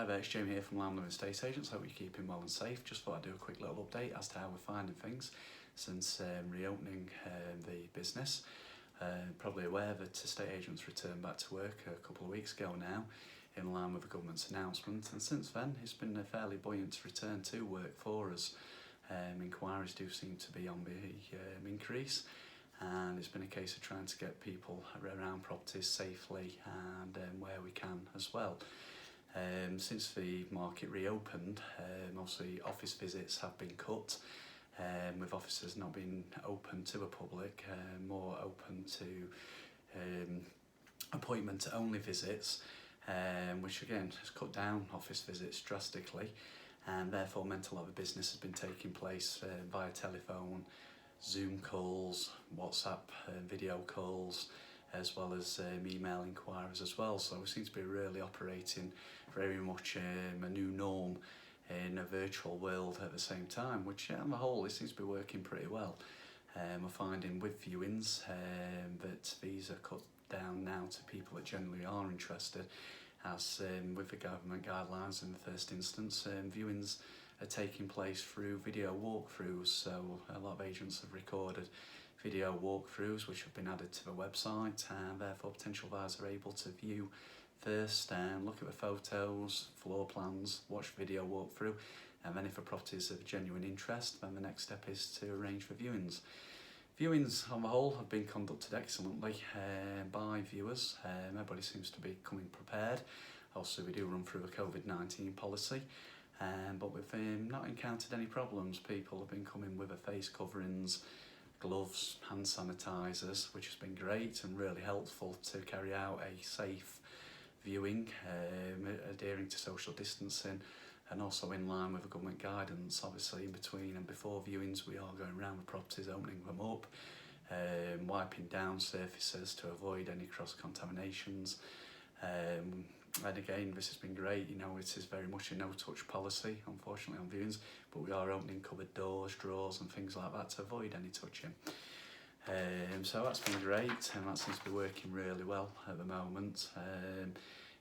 Hi there, it's Jamie here from Lamb Living Estate Agents. Hope you're keeping well and safe. Just thought I'd do a quick little update as to how we're finding things since reopening the business. Probably aware that estate agents returned back to work a couple of weeks ago now, in line with the government's announcement, and since then it's been a fairly buoyant return to work for us. Inquiries do seem to be on the increase, and it's been a case of trying to get people around properties safely and where we can as well. Since the market reopened, obviously office visits have been cut, with offices not being open to the public, more open to appointment-only visits, which again has cut down office visits drastically, and therefore meant a lot of business has been taking place via telephone, Zoom calls, WhatsApp video calls, as well as email inquiries as well. So we seem to be really operating very much a new norm in a virtual world at the same time, which on the whole it seems to be working pretty well. We're finding with viewings that these are cut down now to people that generally are interested, as with the government guidelines in the first instance, viewings are taking place through video walkthroughs. So a lot of agents have recorded video walkthroughs which have been added to the website, and therefore potential buyers are able to view first and look at the photos, floor plans, watch video walkthrough, and then if a property is of genuine interest, then the next step is to arrange for viewings. Viewings on the whole have been conducted excellently by viewers. Everybody seems to be coming prepared. Also, we do run through a COVID-19 policy, but we've not encountered any problems. People have been coming with their face coverings, gloves, hand sanitisers, which has been great and really helpful to carry out a safe viewing, adhering to social distancing, and also in line with the government guidance. Obviously, in between and before viewings, we are going around the properties, opening them up, wiping down surfaces to avoid any cross-contaminations. And again, this has been great. You know, it is very much a no-touch policy, unfortunately, on viewings, but we are opening cupboard doors, drawers and things like that to avoid any touching. So that's been great, and that seems to be working really well at the moment.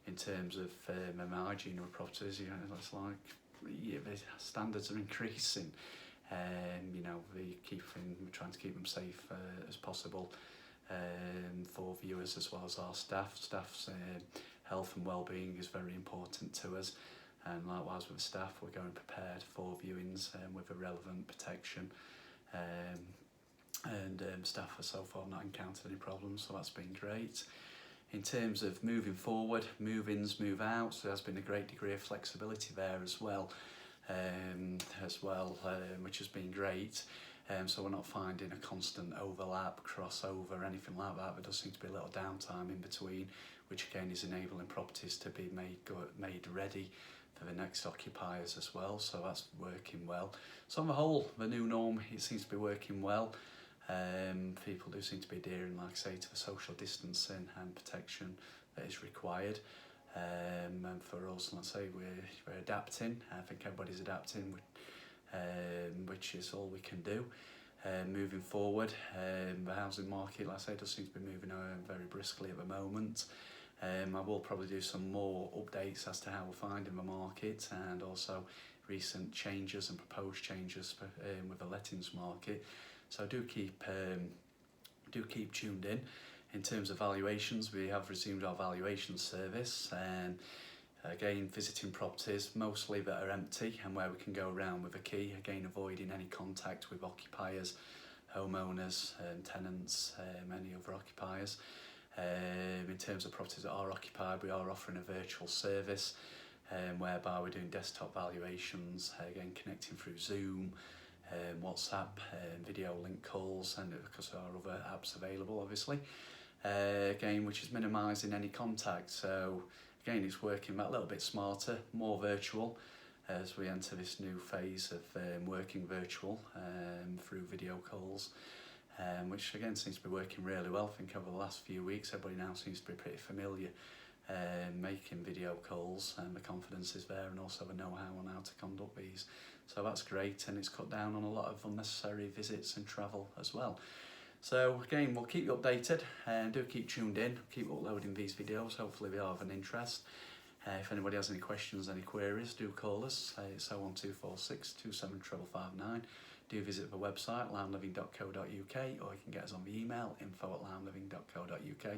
In terms of the hygiene of properties, you know, it's like the standards are increasing. You know, we're trying to keep them safe as possible for viewers as well as our staff. Staff's health and well-being is very important to us, and likewise with the staff, we're going prepared for viewings with a relevant protection. And staff have so far not encountered any problems, so that's been great. In terms of moving forward, move-ins, move-outs, so there's been a great degree of flexibility there as well, which has been great. So we're not finding a constant overlap, crossover, anything like that. There does seem to be a little downtime in between, which again is enabling properties to be made ready for the next occupiers as well. So that's working well. So on the whole, the new norm, it seems to be working well. People do seem to be adhering, like I say, to the social distancing and protection that is required. And for us, let's say, we're adapting. I think everybody's adapting, which is all we can do. Moving forward, the housing market, like I say, does seem to be moving very briskly at the moment. I will probably do some more updates as to how we're finding the market, and also recent changes and proposed changes with the lettings market. So do keep tuned in. In terms of valuations, we have resumed our valuation service, and again visiting properties mostly that are empty and where we can go around with a key, again avoiding any contact with occupiers, homeowners, tenants, any other occupiers. In terms of properties that are occupied, we are offering a virtual service whereby we're doing desktop valuations, again connecting through Zoom, WhatsApp, video link calls, and because there are other apps available obviously, again which is minimising any contact. So again it's working a little bit smarter, more virtual, as we enter this new phase of working virtual through video calls, which again seems to be working really well. I think over the last few weeks everybody now seems to be pretty familiar making video calls, and the confidence is there, and also the know-how on how to conduct these. So that's great, and it's cut down on a lot of unnecessary visits and travel as well. So again, we'll keep you updated, and do keep tuned in, keep uploading these videos. Hopefully they are of an interest. If anybody has any questions, any queries, do call us. It's 01246 27559. Do visit the website loungeliving.co.uk, or you can get us on the email info@loungeliving.co.uk.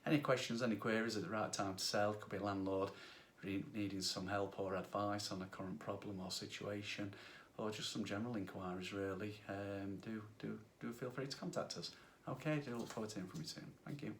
Any questions, any queries at the right time to sell, could be a landlord needing some help or advice on a current problem or situation, or just some general inquiries really, do feel free to contact us. Okay, do look forward to hearing from you soon. Thank you.